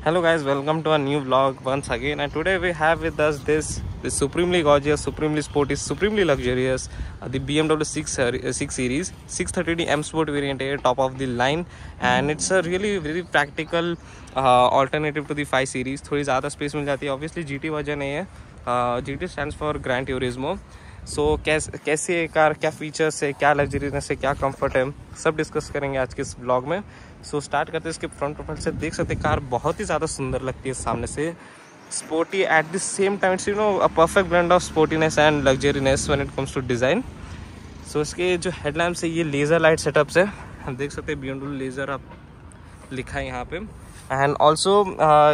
Hello guys, welcome to a new vlog once again, and today we have with us this supremely gorgeous, supremely sporty, supremely luxurious the BMW 6 Series 630D M Sport variant है, top of the line, and it's a really very practical alternative to the 5 Series. थोड़ी ज़्यादा space मिल जाती है. Obviously GT version है ये. GT stands for Gran Turismo. सो कैसे ये car, क्या फीचर्स है, क्या लग्जरीनेस है, क्या कंफर्ट है, सब डिस्कस करेंगे आज के इस ब्लॉग में. सो स्टार्ट करते हैं. इसके फ्रंट प्रोफाइल से देख सकते हैं कार बहुत ही ज़्यादा सुंदर लगती है सामने से. Sporty at the same time, it's a perfect blend of sportiness and luxuriness when it comes to design. So इसके जो हेडलैम्प्स है ये लेज़र लाइट सेटअप्स है. हम देख सकते हैं BMW लेज़र आप लिखा है यहाँ पे. एंड ऑल्सो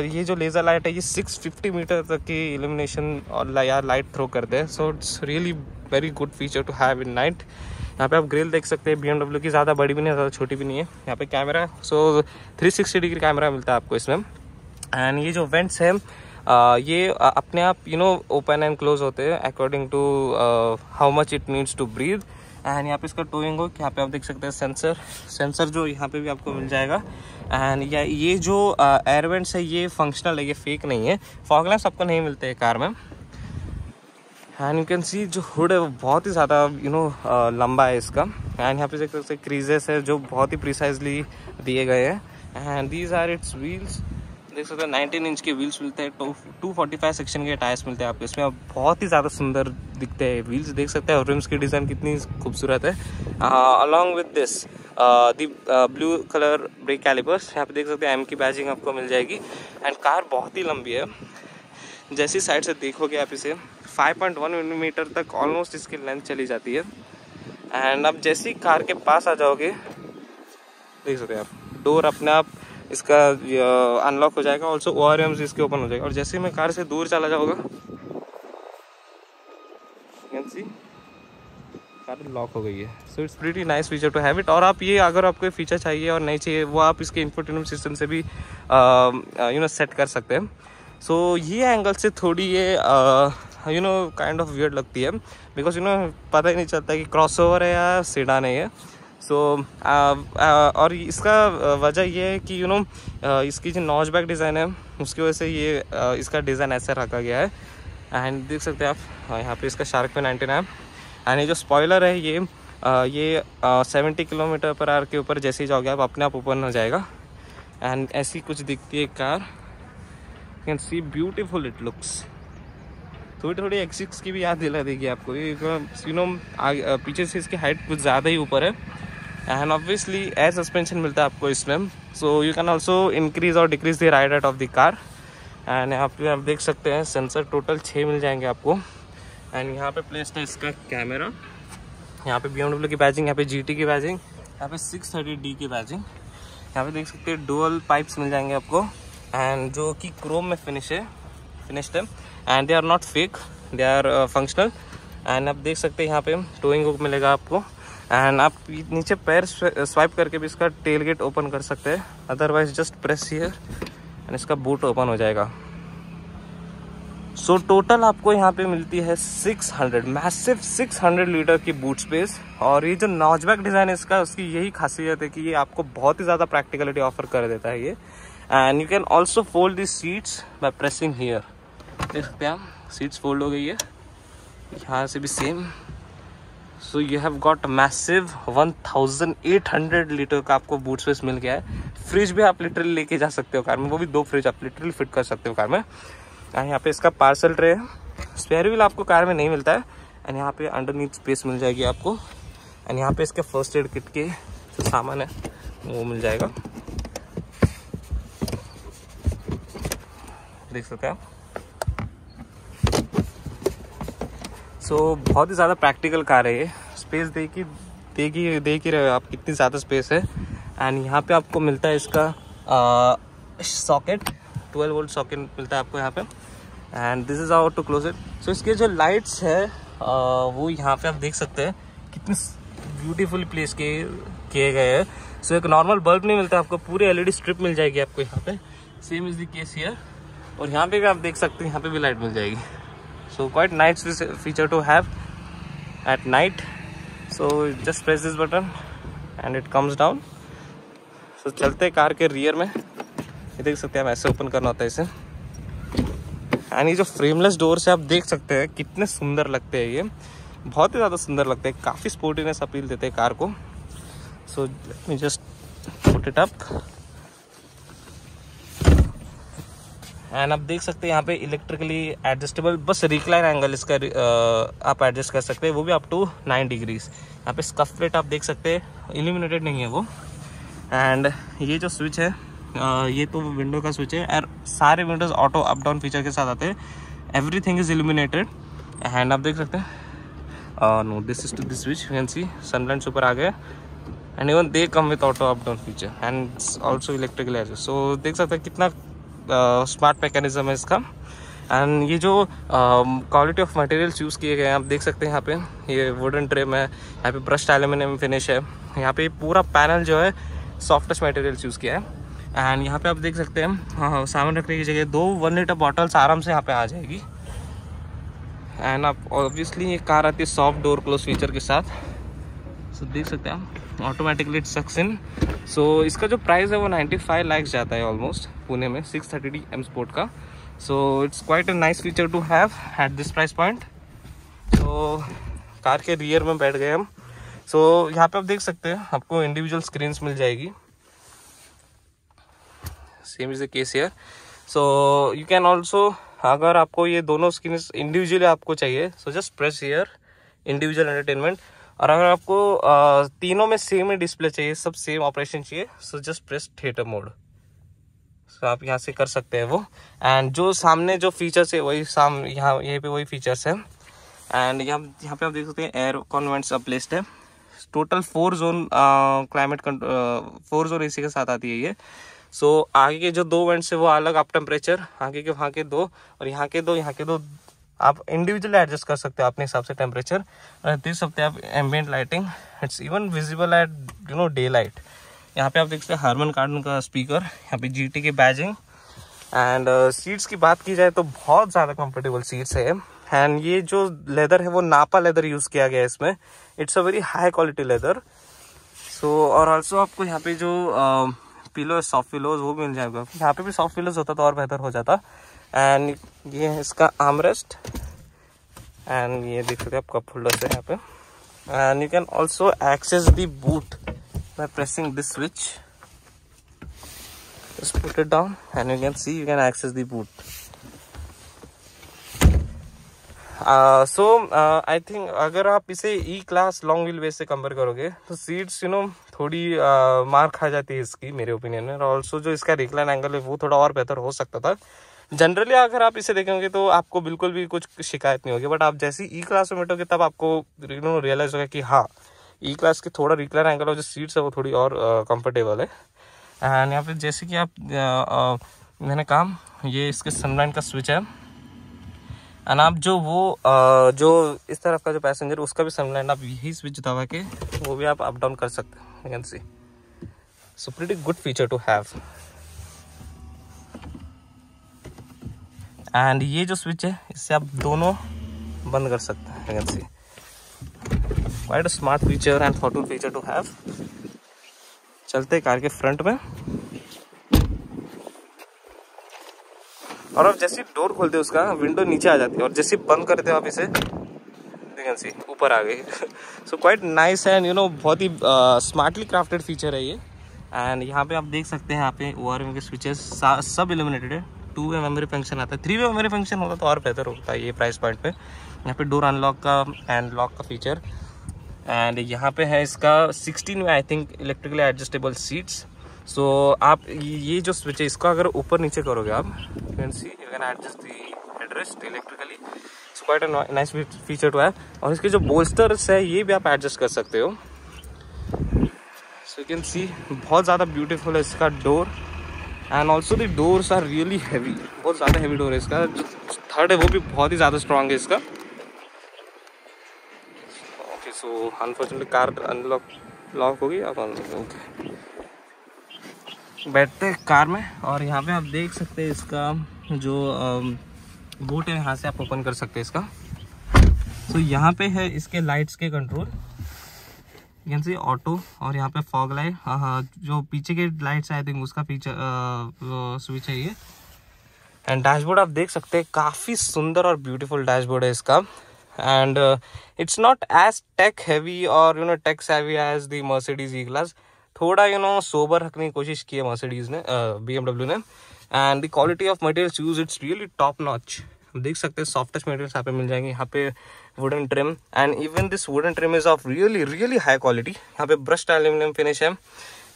ये जो लेज़र लाइट है ये 650 मीटर तक की इल्यूमिनेशन और लाइट थ्रो करते हैं. So it's really very good feature to have in night. यहाँ पे आप ग्रिल देख सकते हैं BMW की, ज़्यादा बड़ी भी नहीं है, ज़्यादा छोटी भी नहीं है. यहाँ पे कैमरा, सो 360 डिग्री कैमरा मिलता है आपको इसमें. एंड ये जो वेंट्स है ये अपने आप ओपन एंड क्लोज होते हैं according to how much it needs to breathe. And यहाँ पे इसका टोइंग हो, यहाँ पे आप देख सकते हैं सेंसर जो यहाँ पे भी आपको मिल जाएगा. एंड ये जो एयर वेंट्स है ये फंक्शनल है, ये फेक नहीं है. फॉग लैम्प्स आपको नहीं मिलते हैं कार में. एंड यू कैन सी जो हुड है वो बहुत ही ज़्यादा लंबा है इसका. एंड यहाँ पे देख सकते हैं क्रीजेस है जो बहुत ही प्रिसाइजली दिए गए हैं. And these are its wheels. देख सकते हैं 19 इंच के व्हील्स मिलते हैं. 245 सेक्शन के टायर्स मिलते हैं आपको इसमें. बहुत ही ज़्यादा सुंदर दिखते हैं व्हील्स. देख सकते हैं रिम्स की डिज़ाइन कितनी खूबसूरत है. Along with this the blue colour brake calipers. यहाँ पे देख सकते हैं M की बैजिंग आपको मिल जाएगी. एंड कार बहुत ही लंबी है. जैसी साइड से देखोगे आप इसे 5.1 मिलीमीटर तक ऑलमोस्ट इसकी लेंथ चली जाती है. एंड अब जैसे ही कार के पास आ जाओगे देख सकते हैं आप डोर अपने आप इसका अनलॉक हो जाएगा. ऑल्सो ORMs इसके ओपन हो जाएगा. और जैसे ही मैं कार से दूर चला जाऊँगा कार लॉक हो गई है. So it's pretty nice feature to have it. और आप ये अगर आपको फीचर चाहिए और नहीं चाहिए वो आप इसके इंफोटेनमेंट सिस्टम से भी सेट कर सकते हैं. सो ये एंगल से थोड़ी ये काइंड ऑफ वियर्ड लगती है बिकॉज पता ही नहीं चलता कि क्रॉसओवर है या सेडान है ये. सो और इसका वजह ये है कि इसकी जो नॉचबैक डिज़ाइन है उसकी वजह से ये इसका डिज़ाइन ऐसा रखा गया है. एंड देख सकते हैं आप यहाँ पे इसका शार्क फिन एंटीना है. एंड ये जो स्पॉइलर है ये 70 किलोमीटर पर आवर के ऊपर जैसे ही जाओगे आप अपने आप ओपन हो जाएगा. एंड ऐसी कुछ दिखती है car. You can C beautiful it looks. थोड़ी X6 की भी याद दिला देगी आपको. पीछे से इसकी हाइट कुछ ज़्यादा ही ऊपर है. एंड ऑब्वियसली एयर सस्पेंशन मिलता है आपको इसमें. So you can also increase और decrease the ride rate of the car. And यहाँ पे आप देख सकते हैं सेंसर टोटल 6 मिल जाएंगे आपको. एंड यहाँ पे प्लेस्ड है इसका कैमरा. यहाँ पे BMW की बैजिंग, यहाँ पे GT की बैजिंग, यहाँ पे 630D की बैजिंग. यहाँ पे देख सकते हैं डुअल पाइप्स मिल जाएंगे आपको. एंड जो कि क्रोम में फिनिश्ड है. And they are not fake, they are functional. And आप देख सकते हैं यहाँ पे टोइंग हुक मिलेगा आपको. एंड आप नीचे पैर स्वाइप करके भी इसका टेल गेट ओपन कर सकते हैं. Otherwise just press here and इसका बूट ओपन हो जाएगा. सो टोटल आपको यहाँ पे मिलती है 600 लीटर की बूट स्पेस. और ये जो नॉचबैक डिज़ाइन है इसका, उसकी यही खासियत है कि ये आपको बहुत ही ज़्यादा प्रैक्टिकलिटी ऑफर कर देता है ये. And you can also fold the seats by pressing here. देख सकते हैं आप सीट्स फोल्ड हो गई है. यहाँ से भी same. So you have got massive 1800 litre का आपको बूट स्पेस मिल गया है. फ्रिज भी आप लिटरली लेके जा सकते हो कार में, वो भी 2 फ्रिज आप लिटरली फिट कर सकते हो कार में. एंड यहाँ पे इसका पार्सल ट्रे है. स्पेयर व्हील आपको कार में नहीं मिलता है. एंड यहाँ पे अंडरनीथ स्पेस मिल जाएगी आपको. एंड यहाँ पे इसके फर्स्ट एड किट के जो सामान है वो मिल जाएगा. देख सकते हैं आप. सो बहुत ही ज़्यादा प्रैक्टिकल कार है ये. स्पेस देख ही रहे हो आप कितनी ज़्यादा स्पेस है. एंड यहाँ पे आपको मिलता है इसका सॉकेट, 12 वोल्ट सॉकेट मिलता है आपको यहाँ पे. And this is how to close it. So इसके जो लाइट्स है वो यहाँ पे आप देख सकते हैं कितनी ब्यूटीफुली प्लेस किए गए हैं. सो एक नॉर्मल बल्ब नहीं मिलता आपको, पूरी LED स्ट्रिप मिल जाएगी आपको यहाँ पे. Same is the case here. और यहाँ पे भी आप देख सकते हैं यहाँ पे भी लाइट मिल जाएगी. So quite nice feature to have at night. So just press this button and it comes down. So चलते कार के रियर में. ये देख सकते हैं, हम ऐसे ओपन करना होता है इसे। एंड ये जो फ्रेमलेस डोर से आप देख सकते हैं कितने सुंदर लगते हैं, ये बहुत ही ज़्यादा सुंदर लगते हैं, काफ़ी स्पोर्टीनेस अपील देते हैं कार को। So let me just put it up. And आप देख सकते हैं यहाँ पे इलेक्ट्रिकली एडजस्टेबल, बस रिक्लाइन एंगल इसका आप एडजस्ट कर सकते हैं, वो भी अप टू 9 डिग्रीज। यहाँ पे स्कफ प्लेट आप देख सकते हैं, इल्यूमिनेटेड नहीं है वो। एंड ये जो स्विच है ये तो विंडो का स्विच है, और सारे Windows auto up down feature के साथ आते हैं। Everything is illuminated. एंड आप देख सकते हैं no this is to this switch, you can see sunlight ऊपर आ गया। And even they come with auto up down feature and also electrical adjust. So देख सकते हैं कितना स्मार्ट मैकेनिज्म है इसका। एंड ये जो क्वालिटी ऑफ मटेरियल्स यूज़ किए गए हैं आप देख सकते हैं, यहाँ पे ये वुडन ट्रिम है, यहाँ पे ब्रश्ड एल्यूमिनियम फिनिश है, यहाँ पे पूरा पैनल जो है सॉफ्ट टच मटेरियल्स यूज़ किया है। एंड यहाँ पे आप देख सकते हैं सामान रखने की जगह 2 1 लीटर बॉटल्स आराम से यहाँ पे आ जाएगी। एंड आप ऑब्वियसली ये कार आती है सॉफ्ट डोर क्लोज फीचर के साथ। सो देख सकते हैं आप ऑटोमेटिकली इट सक्स इन। सो इसका जो प्राइस है वो 95 लाख जाता है ऑलमोस्ट पुणे में 630D M Sport का। So it's quite a nice feature to have at this price point. So car के रियर में बैठ गए हम। सो यहाँ पे आप देख सकते हैं आपको इंडिविजुअल स्क्रीन्स मिल जाएगी, same is the case here. So you can also, अगर आपको ये दोनों स्क्रीन इंडिविजुअली आपको चाहिए, so just press here individual entertainment. और अगर आपको तीनों में सेम ही डिस्प्ले चाहिए, सब सेम ऑपरेशन चाहिए, so just press theatre mode. So आप यहाँ से कर सकते हैं वो। एंड जो सामने जो फीचर्स है वही यहाँ यहीं पे वही फीचर्स है। एंड यहाँ पे आप देख सकते हैं एयर कॉन्वेंट्स प्लेस्ड है। Total 4 zone climate 4 zone AC के साथ आती है ये। सो आगे के जो 2 वेंट्स है वो अलग अप टेम्परेचर, आगे के वहाँ के 2 और यहाँ के 2 आप इंडिविजुअली एडजस्ट कर सकते हो अपने हिसाब से टेम्परेचर। और देख सकते हैं आप ambient lighting, it's even visible at day light. यहाँ पे आप देख सकते हैं हार्मन कार्डन का स्पीकर, यहाँ पे GT की बैजिंग। एंड सीट्स की बात की जाए तो बहुत ज़्यादा कंफर्टेबल सीट्स है। एंड ये जो लेदर है वो नापा लेदर यूज़ किया गया है इसमें, it's a very high quality leather. So और ऑल्सो आपको यहाँ पे जो पिलो सॉफ्ट पिलोज वो भी मिल जाएगा। यहाँ पे भी सॉफ्ट पिलोज होता तो और बेहतर हो जाता। एंड ये है इसका आर्मरेस्ट। एंड ये देख सकते हैं आप कप होल्डर्स है यहाँ पे। And you can also access the boot by pressing this switch. Just put it down and you can see you can access the boot. I think अगर आप इसे E-Class लॉन्ग व्हील बेस से compare करोगे तो seats थोड़ी मार खा जाती है इसकी मेरे ओपिनियन में। और ऑल्सो जो इसका रिक्लाइन एंगल है वो थोड़ा और बेहतर हो सकता था। जनरली अगर आप इसे देखेंगे तो आपको बिल्कुल भी कुछ शिकायत नहीं होगी, बट आप जैसे E-Class में बैठोगे तब आपको रियलाइज होगा कि हाँ E-Class की थोड़ा रिक्लाइन एंगल और जो सीट्स है वो थोड़ी और कंफर्टेबल है। एंड यहाँ पे जैसे कि आप मैंने कहा ये इसके सनलाइट का स्विच है। एंड आप जो इस तरफ का जो पैसेंजर उसका भी सनलाइट आप यही स्विच दबा के वो भी आप अप डाउन कर सकते हैं। You can see, so pretty good feature to have. And ये जो स्विच है इससे आप दोनों बंद कर सकते हैं। You can see, quite a smart feature and thoughtful feature to have. चलते कार के फ्रंट में, और आप जैसे डोर खोलते हो उसका विंडो नीचे आ जाती है और जैसे बंद करते हो आप इसे सी ऊपर आ गई। सो क्वाइट नाइस एंड बहुत ही स्मार्टली क्राफ्टेड फीचर है ये। एंड यहाँ पे आप देख सकते हैं यहाँ पे ORM के स्विचेस सब इल्यूमिनेटेड है। 2-वे मेमोरी फंक्शन आता है, 3-वे मेमोरी फंक्शन होता तो और बेहतर होता है ये प्राइस पॉइंट पे। यहाँ पे डोर अनलॉक का एंड लॉक का फीचर। एंड यहाँ पे है इसका 16 में I think electrically adjustable seats. So आप ये जो स्विच है इसको अगर ऊपर नीचे करोगे आप you can see you can adjust the headrest electrically. So quite a nice feature to have. और इसके जो बोल्स्टर्स है ये भी आप एडजस्ट कर सकते हो। सो यू कैन सी बहुत ज़्यादा ब्यूटीफुल है इसका door. And also the doors are really heavy, बहुत ज़्यादा हैवी डोर है इसका। जो थर्ड है वो भी बहुत ही ज़्यादा स्ट्रॉन्ग है इसका। सो अनफॉर्चुनेटली कार लॉक होगी अब ओके। बैठते हैं कार में और यहाँ पे आप देख सकते हैं इसका जो बूट है यहाँ से आप ओपन कर सकते हैं इसका। सो यहाँ पे है इसके लाइट्स के control. You can C auto, और यहाँ पे फॉग लाइट, जो पीछे के लाइट्स आई थिंक उसका फीचर स्विच है ये। एंड डैशबोर्ड आप देख सकते हैं, काफ़ी सुंदर और ब्यूटीफुल डैशबोर्ड है इसका। And it's not as tech heavy और tech savvy as the Mercedes E class. थोड़ा सोबर रखने की कोशिश की है मर्सिडीज ने, BMW ने। And the quality of materials use it's really top notch. देख सकते हैं सॉफ्टेस्ट मटेरियल्स यहाँ पे मिल जाएंगे। यहाँ पे wooden trim, and even this wooden trim is of really high quality. यहाँ पे ब्रश्ड एल्यूमिनियम फिनिश है।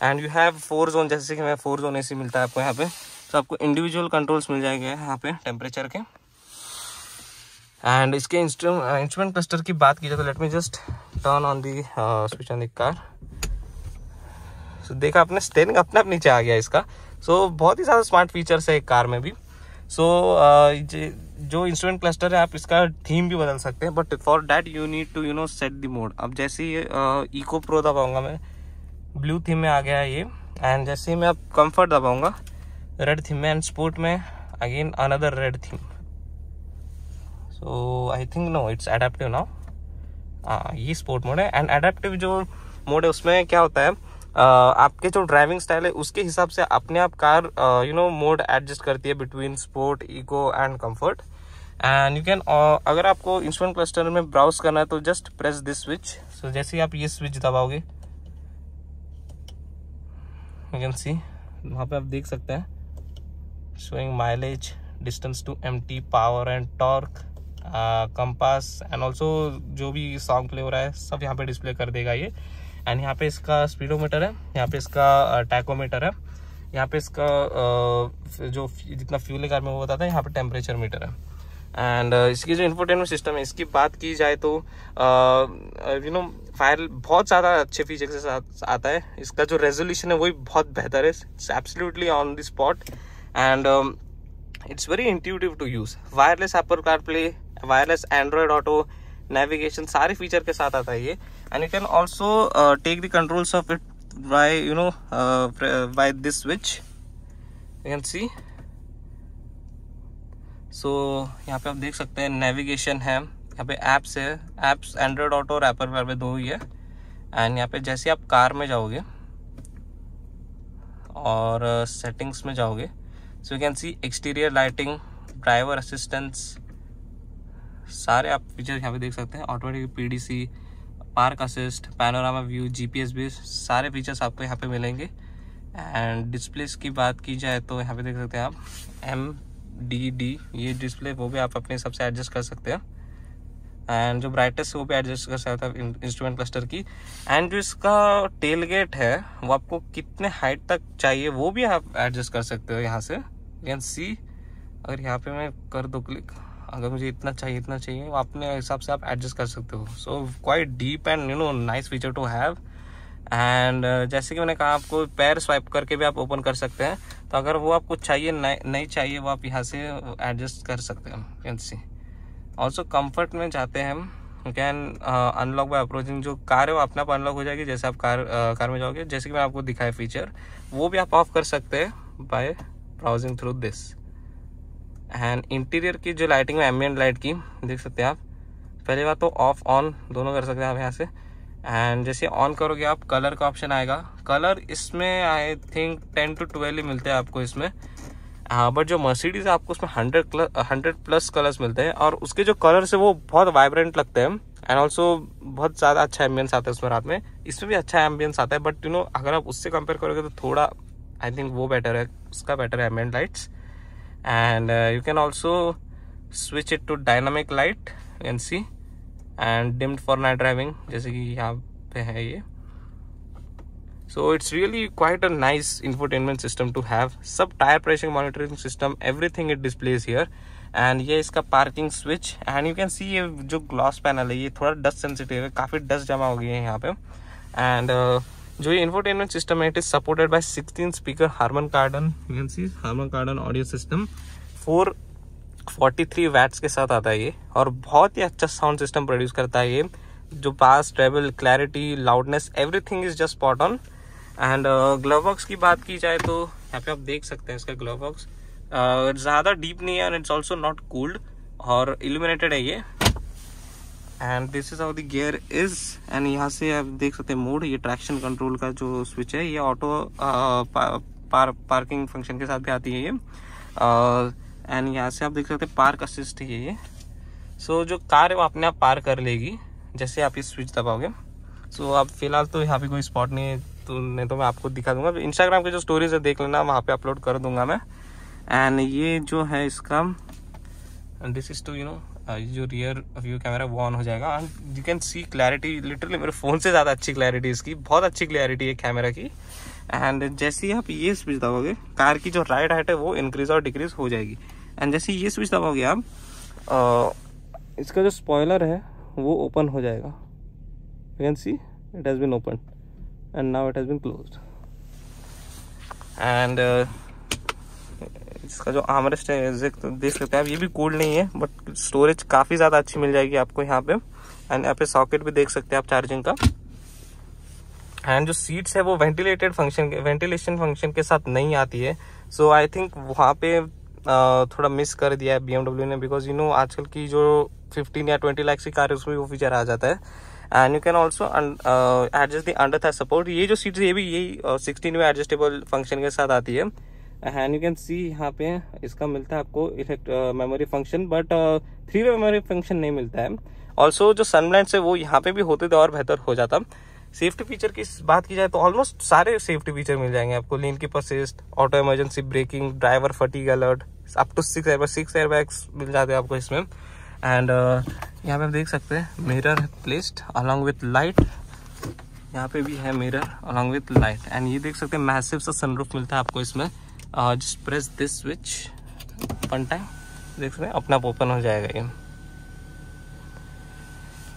एंड यू हैव 4 जोन, जैसे कि मैं 4 जोन AC मिलता है आपको यहाँ पे। तो आपको इंडिविजुअल कंट्रोल्स मिल जाएंगे यहाँ पे टेम्परेचर के। एंड इसके इंस्ट्रूमेंट क्लस्टर की बात की जाए तो let me just turn on the switch on the car. So देखा आपने, स्टीयरिंग अपने आप नीचे आ गया इसका। सो बहुत ही ज़्यादा स्मार्ट फीचर्स है एक कार में भी। सो जो इंस्ट्रूमेंट क्लस्टर है आप इसका थीम भी बदल सकते हैं, but for that you need to set the mode. अब जैसे ही इको प्रो दबाऊंगा मैं, ब्लू थीम में आ गया है ये। एंड जैसे ही मैं अब कंफर्ट दबाऊंगा, रेड थीम में। एंड स्पोर्ट में again another red theme. So I think no it's adaptive now. ये स्पोर्ट मोड है। एंड एडेप्टिव जो मोड है उसमें क्या होता है, आपके जो ड्राइविंग स्टाइल है उसके हिसाब से अपने आप कार मोड एडजस्ट करती है between sport, eco and comfort. And you can अगर आपको इंस्ट्रूमेंट क्लस्टर में ब्राउज करना है तो just press this switch. So जैसे ही आप ये स्विच दबाओगे, यू कैन सी वहाँ पे आप देख सकते हैं showing mileage, distance to empty, power and torque, compass, and also जो भी सॉन्ग प्ले हो रहा है सब यहाँ पे डिस्प्ले कर देगा ये। एंड यहाँ पे इसका स्पीडोमीटर है, यहाँ पे इसका टैकोमीटर है, यहाँ पे इसका जो जितना फ्यूल कार में वो बताता है, यहाँ पे टेम्परेचर मीटर है। एंड इसकी जो इंफोटेनमेंट सिस्टम है इसकी बात की जाए तो फायर बहुत ज़्यादा अच्छे फीचर के साथ आता है। इसका जो रेजोल्यूशन है वही बहुत बेहतर है, it's absolutely on the spot. And it's very intuitive to use. Wireless Apple CarPlay, wireless Android auto, navigation, सारे फीचर के साथ आता है ये। And you can also take the controls of it by this switch, you can see. So यहाँ पे आप देख सकते हैं नेविगेशन है, यहाँ पे एप्स है, एप्स एंड्रॉयड ऑटो और एप्पल कार में 2 ही है। एंड यहाँ पे जैसे आप कार में जाओगे और सेटिंग्स में जाओगे, सो you can C exterior lighting, driver assistance, सारे आप फीचर यहाँ पे देख सकते हैं। Automatic PDC, park assist, panorama view, GPS भी, सारे फीचर्स आपको यहाँ पे मिलेंगे। एंड डिस्प्लेस की बात की जाए तो यहाँ पे देख सकते हैं आप MDD, ये डिस्प्ले वो भी आप अपने हिसाब से एडजस्ट कर सकते हैं। एंड जो ब्राइटनेस है वो भी एडजस्ट कर सकते हैं इंस्ट्रूमेंट क्लस्टर की। एंड जो इसका टेल गेट है वो आपको कितने हाइट तक चाहिए वो भी आप एडजस्ट कर सकते हो यहाँ से। यू कैन सी, अगर यहाँ पे मैं कर दो क्लिक, अगर मुझे इतना चाहिए वो अपने हिसाब से आप एडजस्ट कर सकते हो। So quite deep and nice feature to have. And जैसे कि मैंने कहा, आपको पैर स्वाइप करके भी आप ओपन कर सकते हैं। तो अगर वो आपको चाहिए नहीं चाहिए वो आप यहाँ से एडजस्ट कर सकते हैं। कैन सी ऑल्सो कंफर्ट में जाते हैं हम, कैन अनलॉक बाय अप्रोचिंग। जो कार है वो अपने आप अनलॉक हो जाएगी जैसे आप कार में जाओगे। जैसे कि मैं आपको दिखाया फीचर, वो भी आप ऑफ कर सकते हैं by browsing through this. And interior की जो लाइटिंग है, एम्बिएंट लाइट की देख सकते हैं आप। पहली बात तो ऑफ ऑन दोनों कर सकते हैं आप यहाँ से। एंड जैसे ऑन करोगे आप, कलर का ऑप्शन आएगा। कलर इसमें आई थिंक 10 to 12 ही मिलते हैं आपको इसमें। बट जो मर्सिडीज है आपको उसमें 100+ कलर्स मिलते हैं। और उसके जो कलर्स है वो बहुत वाइब्रेंट लगते हैं। एंड ऑल्सो बहुत ज़्यादा अच्छा एम्बियंस आता है उसमें रात में। इसमें भी अच्छा एम्बियंस आता है, बट अगर आप उससे कंपेयर करोगे तो थोड़ा आई थिंक वो बेटर है, उसका बेटर है ambient lights. And you can also switch it to dynamic light, you can see, and dimmed for night driving, जैसे कि यहाँ पे है ये। So it's really quite a nice infotainment system to have. सब tyre pressure monitoring system, everything it displays here. And ये इसका parking switch. And you can सी ये जो ग्लॉस पैनल है ये थोड़ा डस्ट सेंसिटिव है, काफ़ी डस्ट जमा हो गई है यहाँ पे। एंड जो ये इंफोटेनमेंट सिस्टम है, it is supported by 16 speaker Harman Kardon, you can see Harman Kardon audio system. 443 watts के साथ आता है ये, और बहुत ही अच्छा साउंड सिस्टम प्रोड्यूस करता है ये। जो bass, treble, clarity, loudness, everything is just spot on. And glove box की बात की जाए तो यहाँ पे आप देख सकते हैं इसका ग्लव बॉक्स ज़्यादा डीप नहीं है, and it's also not cooled, और इल्यूमिनेटेड है ये। And this is how the gear is. And यहाँ से आप देख सकते हैं मोड, ये ट्रैक्शन कंट्रोल का जो स्विच है, ये ऑटो पार्किंग फंक्शन के साथ भी आती है ये। एंड यहाँ से आप देख सकते हैं पार्क असिस्ट है ये। सो जो कार है वो अपने आप पार्क कर लेगी जैसे आप इस स्विच दबाओगे। सो अब फिलहाल तो यहाँ पे कोई स्पॉट नहीं है, तो नहीं तो मैं आपको दिखा दूंगा। इंस्टाग्राम के जो स्टोरीज है देख लेना, वहाँ पे अपलोड कर दूंगा मैं। एंड ये जो है इसका, दिस इज टू जो रियर व्यू कैमरा वो ऑन हो जाएगा। And you can C clarity, literally मेरे फ़ोन से ज़्यादा अच्छी क्लैरिटी इसकी, बहुत अच्छी क्लैरिटी है कैमरा की। एंड जैसे ही आप ये स्विच दबाओगे, कार की जो राइट हाइट है वो इंक्रीज और डिक्रीज हो जाएगी। एंड जैसे ये स्विच दबाओगे आप, इसका जो स्पॉइलर है वो ओपन हो जाएगा। You can see it has been open and now it has been closed. And इसका जो आर्मरेस्ट है देख सकते हैं आप, ये भी कूल्ड नहीं है, बट स्टोरेज काफ़ी ज़्यादा अच्छी मिल जाएगी आपको यहाँ पे। एंड यहाँ पे सॉकेट भी देख सकते हैं आप चार्जिंग का। एंड जो सीट्स है वो वेंटिलेशन फंक्शन के साथ नहीं आती है। सो आई थिंक वहाँ पे थोड़ा मिस कर दिया है BMW ने, बिकॉज आजकल की जो 15 या 20 लाख की कार है उसमें वो फीचर आ जाता है। And you can also adjust the under Thai support. ये जो सीट्स ये भी यही 16 वे एडजस्टेबल फंक्शन के साथ आती है। एंड यू कैन सी यहाँ पे इसका मिलता है आपको memory function, but 3 way memory function नहीं मिलता है। ऑल्सो जो सनब्लाइंड्स है वो यहाँ पे भी होते थे और बेहतर हो जाता। सेफ्टी फीचर की बात की जाए तो ऑलमोस्ट सारे सेफ्टी फीचर मिल जाएंगे आपको। Lane keeper assist, auto emergency braking, driver fatigue alert, up to 6 airbags मिल जाते हैं आपको इसमें। एंड यहाँ पे आप देख सकते हैं mirror placed along with light, यहाँ पे भी है mirror along with light. And ये देख सकते हैं मैसिव सा सनरूफ मिलता है आपको इसमें। Just press this switch one time, देख सकते हैं अपना ओपन हो जाएगा ये।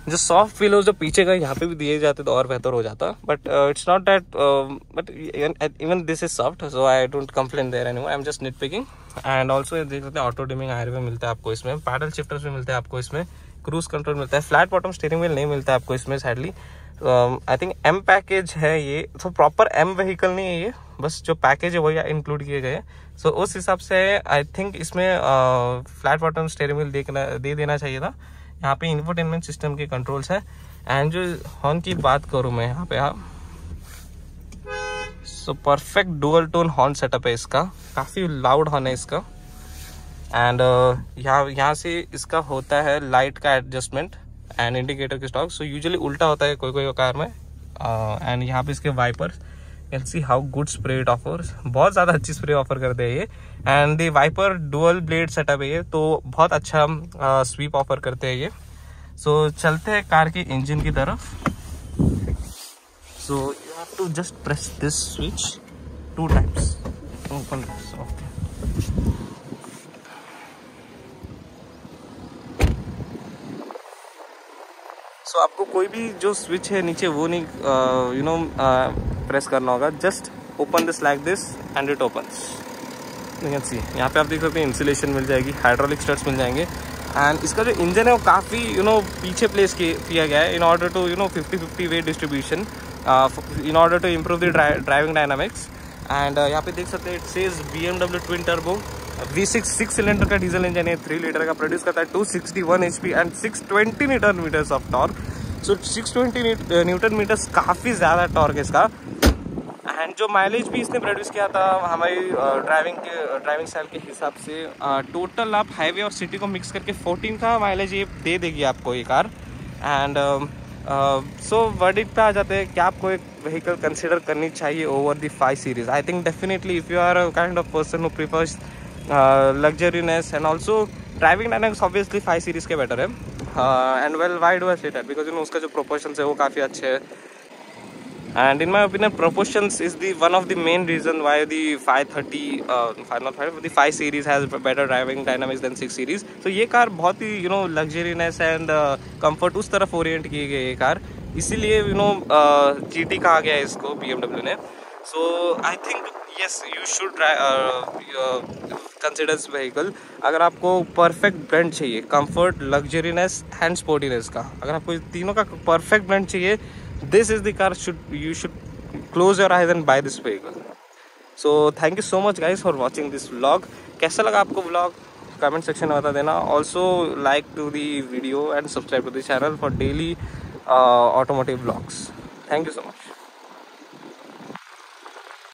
जो सॉफ्ट पिलोज जो पीछे का यहाँ पे भी दिए जाते तो और बेहतर हो जाता, but it's not that, but even this is soft, so I don't complain there anymore, I am just nitpicking. And also देख सकते हैं ऑटो डिमिंग हाईवे मिलता है आपको इसमें, पैडल शिफ्टर्स भी मिलते हैं आपको इसमें, क्रूज कंट्रोल मिलता है, फ्लैट बॉटम स्टीयरिंग व्हील नहीं मिलता है आपको इसमें sadly. I think M package है ये, तो प्रॉपर M व्हीकल नहीं है ये, बस जो पैकेज है वही इंक्लूड किए गए। सो उस हिसाब से आई थिंक इसमें फ्लैट बॉटम स्टीयरिंग व्हील दे देना चाहिए था। यहाँ पे इंफोटेनमेंट सिस्टम के कंट्रोल्स है। एंड जो हॉर्न की बात करूँ मैं यहाँ पे, आप so perfect dual tone horn setup है इसका, काफ़ी लाउड हॉर्न है इसका। एंड यहाँ से इसका होता है लाइट का एडजस्टमेंट एंड इंडिकेटर के स्टॉक। सो यूजुअली उल्टा होता है कोई कार में। एंड यहाँ पे इसके wipers, can see how good spray it offers, बहुत ज़्यादा अच्छी स्प्रे ऑफर करते हैं ये। And the wiper dual blade setup है ये, तो बहुत अच्छा स्वीप ऑफर करते हैं ये। सो चलते हैं कार के इंजन की तरफ। So you have to just press this switch 2 times, open this, okay. So आपको कोई भी जो स्विच है नीचे वो नहीं प्रेस करना होगा, just open this like this and it opens. You can सी यहाँ पे आप देख सकते हैं इंसुलेशन मिल जाएगी, हाइड्रोलिक स्टड्स मिल जाएंगे। एंड इसका जो इंजन है वो काफ़ी पीछे प्लेस किया गया है in order to 50-50 weight distribution, in order to improve the driving dynamics. And यहाँ पे देख सकते हैं it says BMW twin turbo V6 6 cylinder का डीजल इंजन है, 3 लीटर का, प्रोड्यूस करता है 261 HP and 620 newton metres of torque. So 620 newton metres काफ़ी ज़्यादा टॉर्क है इसका। एंड जो माइलेज भी इसने प्रोड्यूस किया था हमारी ड्राइविंग स्टाइल के हिसाब से, टोटल आप हाईवे और सिटी को मिक्स करके 14 का माइलेज ये दे देगी आपको ये कार। एंड सो वर्डिक्ट पे आ जाते हैं कि आपको एक व्हीकल कंसिडर करनी चाहिए over the 5 series. I think definitely if you are a kind of person who prefers luxuriness and also driving dynamics, obviously 5 series के बेटर है। And well why do I say that, because उसका जो proportions है वो काफ़ी अच्छे है। And in my opinion, proportions is the one of the main reason why the 5 series has better driving dynamics than 6 series. So ये car बहुत ही luxuriness and comfort उस तरफ ओरिएंट की गई ये कार, इसीलिए GT कहा गया है इसको BMW ने। So I think yes, you should consider this vehicle। अगर आपको परफेक्ट ब्लेंड चाहिए, कंफर्ट, लग्जरीनेस एंड स्पोर्टीनेस का, अगर आपको तीनों का परफेक्ट ब्लेंड चाहिए, this is the car you should close your eyes and buy this vehicle। So thank you so much guys for watching this vlog। कैसा लगा आपको vlog? कमेंट सेक्शन में बता देना. Also like to the video and subscribe to the channel for daily automotive vlogs. Thank you so much.